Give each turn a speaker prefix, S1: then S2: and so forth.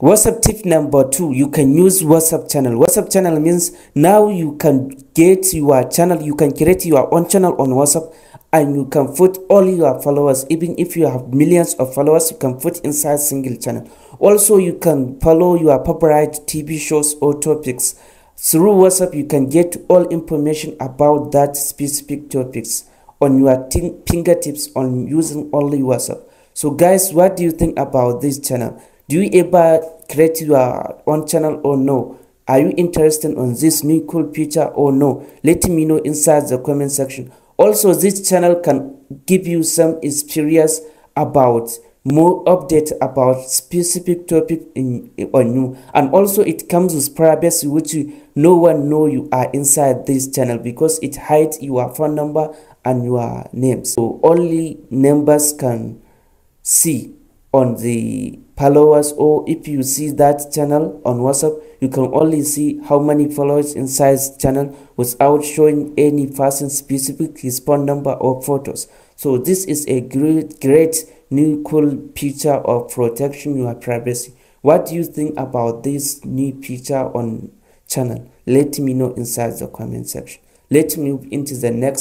S1: WhatsApp tip number 2, you can use WhatsApp channel. WhatsApp channel means now you can get your channel, you can create your own channel on WhatsApp, and you can put all your followers. Even if you have millions of followers, you can put inside single channel. Also, you can follow your favorite TV shows or topics. Through WhatsApp, you can get all information about that specific topics on your fingertips on using only WhatsApp. So guys, what do you think about this channel? Do you ever create your own channel or no? Are you interested on this new cool feature or no? Let me know inside the comment section. Also, this channel can give you some experience about more updates about specific topic on you, and also it comes with privacy, which no one know you are inside this channel because it hides your phone number and your name, so only members can see on the followers. Or if you see that channel on WhatsApp, you can only see how many followers inside channel without showing any person specific his phone number or photos. So this is a great new cool feature of protecting your privacy. What do you think about this new feature on channel? Let me know inside the comment section. Let's move into the next